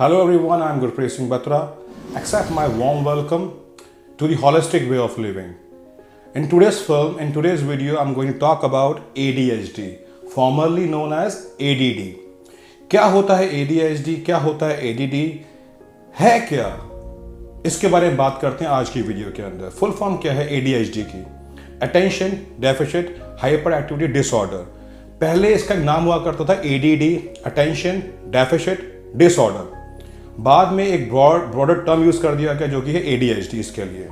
Hello everyone, I'm Gurpreet Singh Batra. Accept my warm welcome to the holistic way of living. In today's video, I'm going to talk about ADHD, formerly known as ADD. क्या होता है ADHD, क्या होता है ADD, है क्या? इसके बारे में बात करते हैं आज की वीडियो के अंदर। फुल फॉर्म क्या है ADHD की? Attention deficit hyper activity disorder. पहले इसका नाम हुआ करता था ADD, अटेंशन डेफिसिट डिसऑर्डर। बाद में एक ब्रॉडर टर्म यूज कर दिया गया जो कि है ADHD इसके लिए।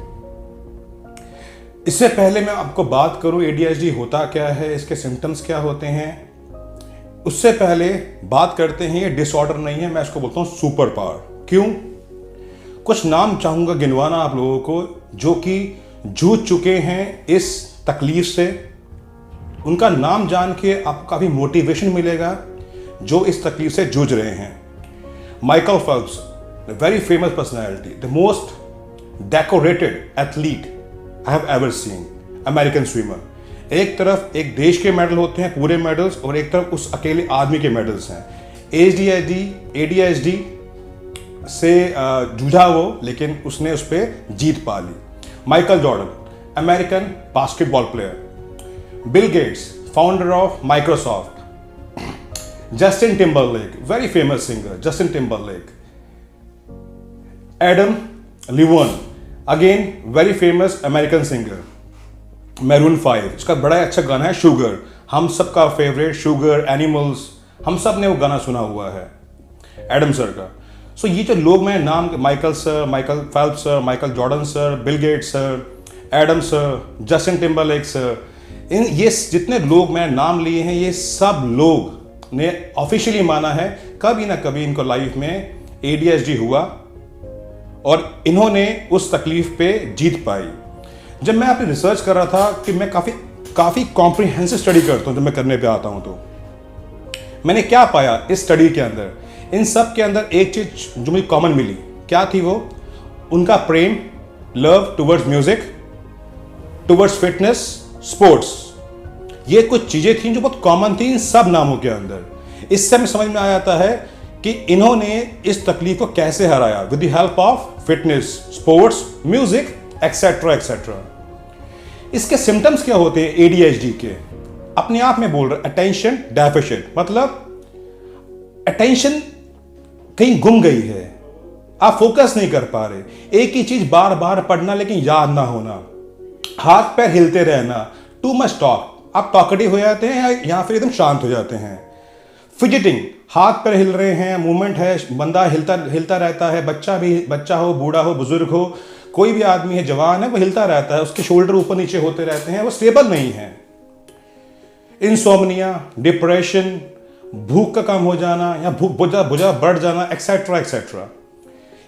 इससे पहले मैं आपको बात करूं ADHD होता क्या है, इसके सिम्टम्स क्या होते हैं, उससे पहले बात करते हैं ये डिसऑर्डर नहीं है, मैं इसको बोलता हूं सुपर पावर। क्यों? कुछ नाम चाहूंगा गिनवाना आप लोगों को जो कि जूझ चुके हैं इस तकलीफ से। उनका नाम जान के आपको काफी मोटिवेशन मिलेगा जो इस तकलीफ से जूझ रहे हैं। Michael Phelps, a very famous personality, the most decorated athlete I have ever seen, American swimmer. एक तरफ एक देश के मेडल होते हैं पूरे मेडल्स, और एक तरफ उस अकेले आदमी के मेडल्स हैं। ADHD से जूझा वो, लेकिन उसने उस पर जीत पा ली। Michael Jordan, American basketball player. Bill Gates, founder of Microsoft. Justin Timberlake, very famous singer, Justin Timberlake. Adam Levine, again very famous American singer. Maroon 5, इसका बड़ा अच्छा गाना है शुगर, हम सबका फेवरेट शुगर, एनिमल्स, हम सब ने वो गाना सुना हुआ है एडम सर का। सो ये जो लोग मैं नाम, Michael sir, Michael Phelps sir, Michael Jordan sir, Bill Gates sir, Adam sir, Justin Timberlake sir, ये जितने लोग मैं नाम लिए हैं, ये सब लोग ने ऑफिशियली माना है कभी ना कभी इनको लाइफ में ADHD हुआ और इन्होंने उस तकलीफ पे जीत पाई। जब मैं अपनी रिसर्च कर रहा था कि मैं काफी कॉम्प्रिहेंसिव स्टडी करता हूं, जब मैं करने पे आता हूं तो मैंने क्या पाया इस स्टडी के अंदर, इन सब के अंदर एक चीज जो मुझे कॉमन मिली, क्या थी वो? उनका प्रेम, love towards music, towards fitness, sports. ये कुछ चीजें थी जो बहुत कॉमन थी इन सब नामों के अंदर। इससे हमें समझ में आ जाता है कि इन्होंने इस तकलीफ को कैसे हराया, with the help of fitness, sports, music, etcetera etcetera. इसके सिम्टम्स क्या होते हैं ADHD के? अपने आप में बोल रहे अटेंशन डेफिसिट, मतलब अटेंशन कहीं गुम गई है, आप फोकस नहीं कर पा रहे, एक ही चीज बार बार पढ़ना लेकिन याद ना होना, हाथ पैर हिलते रहना, टू मच टॉक, आप टॉकेटिव हो जाते हैं या फिर एकदम शांत हो जाते हैं। फिजिटिंग, हाथ पैर हिल रहे हैं, मूवमेंट है, बंदा हिलता रहता है, बच्चा हो, बूढ़ा हो, बुजुर्ग हो, कोई भी आदमी है, जवान है, वो हिलता रहता है, उसके शोल्डर ऊपर नीचे होते रहते हैं, वो स्टेबल नहीं है। इंसोम्निया, डिप्रेशन, भूख का कम हो जाना या भूख बुझा बढ़ जाना, एक्सेट्रा एक्सेट्रा,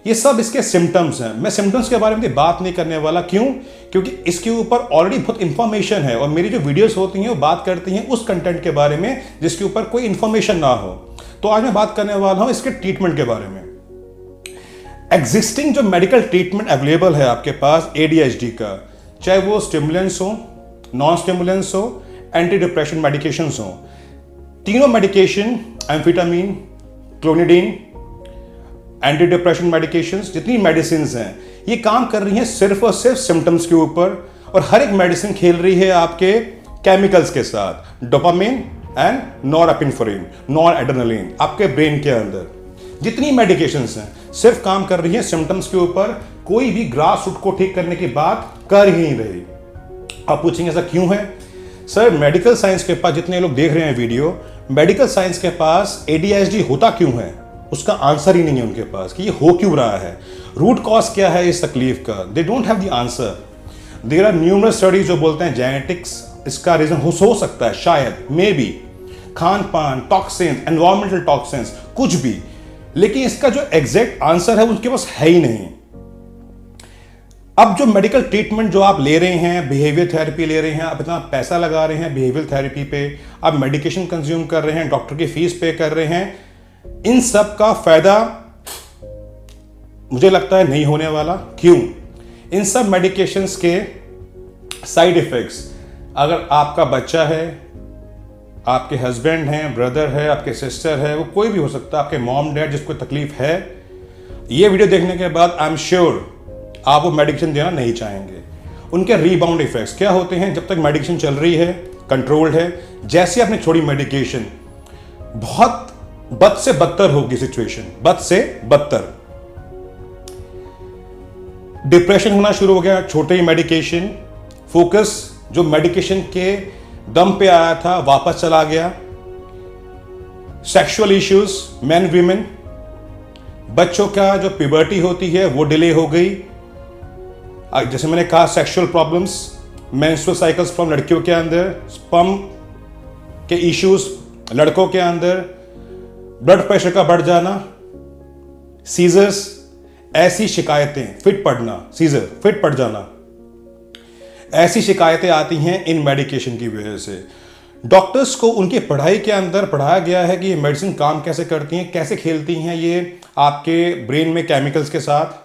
ये सब इसके सिम्टम्स हैं। मैं सिम्टम्स के बारे में बात नहीं करने वाला। क्यों? क्योंकि इसके ऊपर ऑलरेडी बहुत इंफॉर्मेशन है और मेरी जो वीडियोस होती हैं वो बात करती हैं उस कंटेंट के बारे में जिसके ऊपर कोई इंफॉर्मेशन ना हो। तो आज मैं बात करने वाला हूं इसके ट्रीटमेंट के बारे में। एग्जिस्टिंग जो मेडिकल ट्रीटमेंट अवेलेबल है आपके पास ADHD का, चाहे वो स्टिमुलेंट्स हो, नॉन स्टिमुलेंट्स हो, एंटी डिप्रेशन मेडिकेशंस हो, तीनों medication, amphetamine, clonidine, anti depression medications, जितनी मेडिसिन हैं ये काम कर रही हैं सिर्फ और सिर्फ सिम्टम्स के ऊपर, और हर एक मेडिसिन खेल रही है आपके केमिकल्स के साथ, डोपामिन एंड नॉरएपिनेफ्रिन, नॉरएड्रेनालिन, आपके ब्रेन के अंदर जितनी मेडिकेशंस हैं सिर्फ काम कर रही हैं सिम्टम्स के ऊपर, कोई भी ग्रास रूट को ठीक करने की बात कर ही नहीं रही। आप पूछेंगे ऐसा क्यों है? सर, मेडिकल साइंस के पास जितने लोग देख रहे हैं वीडियो, मेडिकल साइंस के पास ADHD होता क्यों है उसका आंसर ही नहीं है उनके पास कि ये हो क्यों रहा है, रूट कॉज क्या है इस तकलीफ का। They don't have the answer. There are numerous studies जो बोलते हैं जेनेटिक्स इसका रीजन हो सकता है, शायद, मे बी, खान पान, टॉक्सिन, एनवायरमेंटल टॉक्सिन्स, कुछ भी, लेकिन इसका जो एग्जैक्ट आंसर है उनके पास है ही नहीं। अब जो मेडिकल ट्रीटमेंट जो आप ले रहे हैं, बिहेवियर थेरेपी ले रहे हैं, आप इतना पैसा लगा रहे हैं बिहेवियर थेरेपी पे, आप मेडिकेशन कंज्यूम कर रहे हैं, डॉक्टर की फीस पे कर रहे हैं, इन सब का फायदा मुझे लगता है नहीं होने वाला। क्यों? इन सब मेडिकेशंस के साइड इफेक्ट्स, अगर आपका बच्चा है, आपके हस्बैंड हैं, ब्रदर है, आपके सिस्टर है, वो कोई भी हो सकता है, आपके मॉम डैड जिसको तकलीफ है, ये वीडियो देखने के बाद आई एम श्योर आप वो मेडिकेशन देना नहीं चाहेंगे। उनके रीबाउंड इफेक्ट्स क्या होते हैं जब तक मेडिकेशन चल रही है, कंट्रोल्ड है, जैसे आपने छोड़ी मेडिकेशन बहुत बद से बदतर होगी सिचुएशन, बद से बदतर। डिप्रेशन होना शुरू हो गया छोटे ही मेडिकेशन, फोकस जो मेडिकेशन के दम पे आया था वापस चला गया। सेक्सुअल इश्यूज, मैन वीमेन, बच्चों का जो प्यूबर्टी होती है वो डिले हो गई। जैसे मैंने कहा sexual problems, menstrual cycles problem लड़कियों के अंदर, स्पर्म के इश्यूज लड़कों के अंदर, ब्लड प्रेशर का बढ़ जाना, सीजर्स, ऐसी शिकायतें, फिट पड़ना, सीजर फिट पड़ जाना, ऐसी शिकायतें आती हैं इन मेडिकेशन की वजह से। डॉक्टर्स को उनकी पढ़ाई के अंदर पढ़ाया गया है कि ये मेडिसिन काम कैसे करती हैं, कैसे खेलती हैं ये आपके ब्रेन में केमिकल्स के साथ।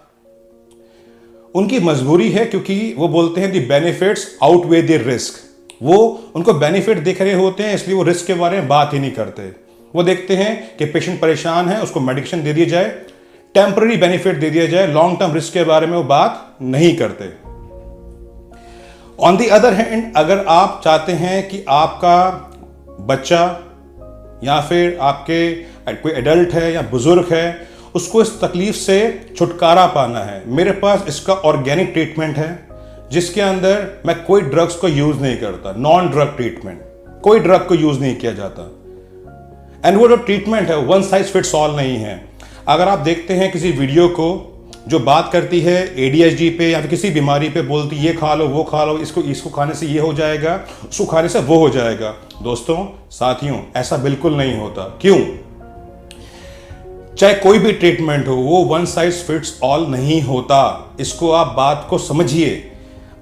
उनकी मजबूरी है क्योंकि वो बोलते हैं दी बेनिफिट्स आउटवे द रिस्क। वो उनको बेनिफिट दिख रहे होते हैं इसलिए वो रिस्क के बारे में बात ही नहीं करते। वो देखते हैं कि पेशेंट परेशान है, उसको मेडिकेशन दे दिया जाए, टेम्पररी बेनिफिट दे दिया जाए, लॉन्ग टर्म रिस्क के बारे में वो बात नहीं करते। ऑन दी अदर हैंड, अगर आप चाहते हैं कि आपका बच्चा या फिर आपके कोई एडल्ट है या बुजुर्ग है, उसको इस तकलीफ से छुटकारा पाना है, मेरे पास इसका ऑर्गेनिक ट्रीटमेंट है जिसके अंदर मैं कोई ड्रग्स को यूज नहीं करता, नॉन ड्रग ट्रीटमेंट, कोई ड्रग को यूज नहीं किया जाता। एंड वो जो ट्रीटमेंट है वन साइज फिट्स ऑल नहीं है। अगर आप देखते हैं किसी वीडियो को जो बात करती है ADHD पे या फिर किसी बीमारी पे, बोलती ये खा लो वो खा लो, इसको खाने से ये हो जाएगा, उसको खाने से वो हो जाएगा, दोस्तों साथियों ऐसा बिल्कुल नहीं होता। क्यों? चाहे कोई भी ट्रीटमेंट हो वो वन साइज फिट्स ऑल नहीं होता। इसको आप बात को समझिए।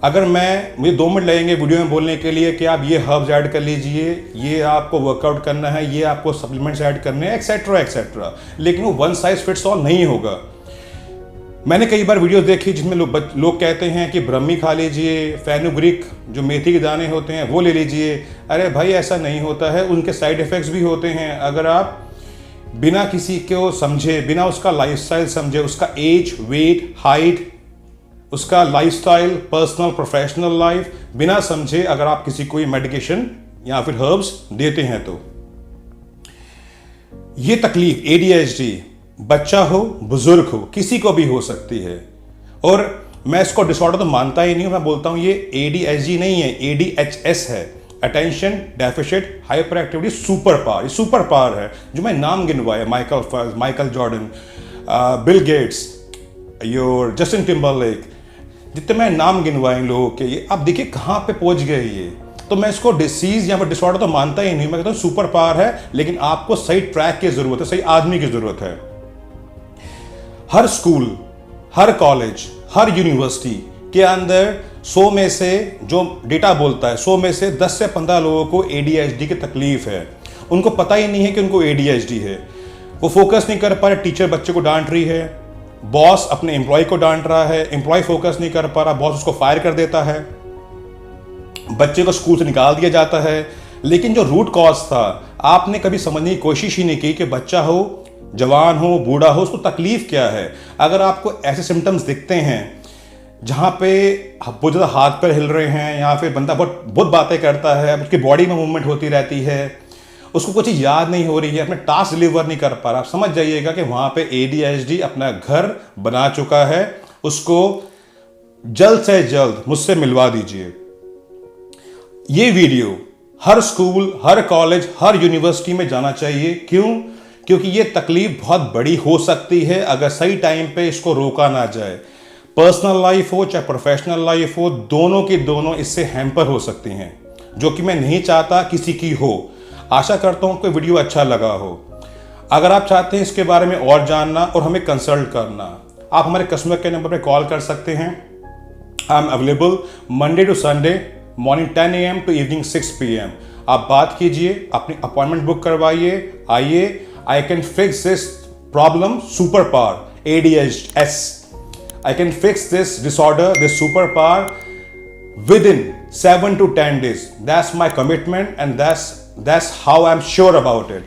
अगर मुझे 2 मिनट लगेंगे वीडियो में बोलने के लिए कि आप ये हर्ब्स ऐड कर लीजिए, ये आपको वर्कआउट करना है, ये आपको सप्लीमेंट्स ऐड करने हैं, एक्सेट्रा एक्सेट्रा, लेकिन वो वन साइज फिट्स ऑल नहीं होगा। मैंने कई बार वीडियोस देखी जिसमें लोग कहते हैं कि ब्रह्मी खा लीजिए, फेनुग्रीक जो मेथी के दाने होते हैं वो ले लीजिए। अरे भाई ऐसा नहीं होता है, उनके साइड इफेक्ट्स भी होते हैं। अगर आप बिना किसी को समझे, बिना उसका लाइफस्टाइल समझे, उसका एज, वेट, हाइट, उसका लाइफस्टाइल, पर्सनल प्रोफेशनल लाइफ बिना समझे अगर आप किसी को मेडिकेशन या फिर हर्ब्स देते हैं तो ये तकलीफ ADHD बच्चा हो बुजुर्ग हो किसी को भी हो सकती है। और मैं इसको डिसऑर्डर तो मानता ही नहीं हूं, मैं बोलता हूं ये ADHD नहीं है, ADHS है, attention deficit hyper activity super power. ये सुपर पावर है जो मैं नाम गिनवाया, Michael Jordan, Bill Gates, your Justin Timberlake, जितने मैं नाम गिनवाए लोगों के, ये आप देखिए कहां पे पहुंच गए ये। तो मैं इसको डिसीज या फिर डिसऑर्डर तो मानता ही नहीं, मैं कहता हूं सुपर पावर है, लेकिन आपको सही ट्रैक की जरूरत है, सही आदमी की जरूरत है। हर स्कूल, हर कॉलेज, हर यूनिवर्सिटी के अंदर 100 में से जो डेटा बोलता है 100 में से 10 से 15 लोगों को ADHD की तकलीफ है। उनको पता ही नहीं है कि उनको ADHD है। वो फोकस नहीं कर पा रहे, टीचर बच्चे को डांट रही है, बॉस अपने एम्प्लॉय को डांट रहा है, एम्प्लॉय फोकस नहीं कर पा रहा, बॉस उसको फायर कर देता है, बच्चे को स्कूल से निकाल दिया जाता है। लेकिन जो रूट कॉज था आपने कभी समझने की कोशिश ही नहीं की कि बच्चा हो, जवान हो, बूढ़ा हो, उसको तकलीफ क्या है। अगर आपको ऐसे सिम्टम्स दिखते हैं जहाँ पे बहुत ज़्यादा हाथ पैर हिल रहे हैं या फिर बंदा बहुत बातें करता है, उसकी बॉडी में मूवमेंट होती रहती है, उसको कुछ याद नहीं हो रही है, अपने टास्क डिलीवर नहीं कर पा रहा, समझ जाइएगा कि वहाँ पे ADHD अपना घर बना चुका है। उसको जल्द से जल्द मुझसे मिलवा दीजिए। ये वीडियो हर स्कूल, हर कॉलेज, हर यूनिवर्सिटी में जाना चाहिए। क्यों? क्योंकि ये तकलीफ बहुत बड़ी हो सकती है अगर सही टाइम पे इसको रोका ना जाए। पर्सनल लाइफ हो चाहे प्रोफेशनल लाइफ हो, दोनों की दोनों इससे हैम्पर हो सकती हैं, जो कि मैं नहीं चाहता किसी की हो। आशा करता हूं कि वीडियो अच्छा लगा हो। अगर आप चाहते हैं इसके बारे में और जानना और हमें कंसल्ट करना, आप हमारे कस्टमर केयर नंबर पर कॉल कर सकते हैं। I am available Monday to Sunday morning 10 AM to evening 6 PM। आप बात कीजिए, अपनी अपॉइंटमेंट बुक करवाइए, आइए। I can fix this problem, superpower, ADHS. I can fix this disorder, this superpower within 7 to 10 days. That's my commitment and that's how I'm sure about it.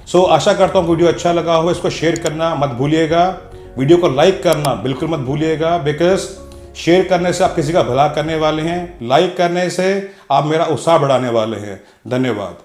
So आशा करता हूँ video अच्छा लगा हो, इसको share करना मत भूलिएगा। वीडियो को लाइक करना बिल्कुल मत भूलिएगा, बिकॉज शेयर करने से आप किसी का भला करने वाले हैं, लाइक करने से आप मेरा उत्साह बढ़ाने वाले हैं। धन्यवाद।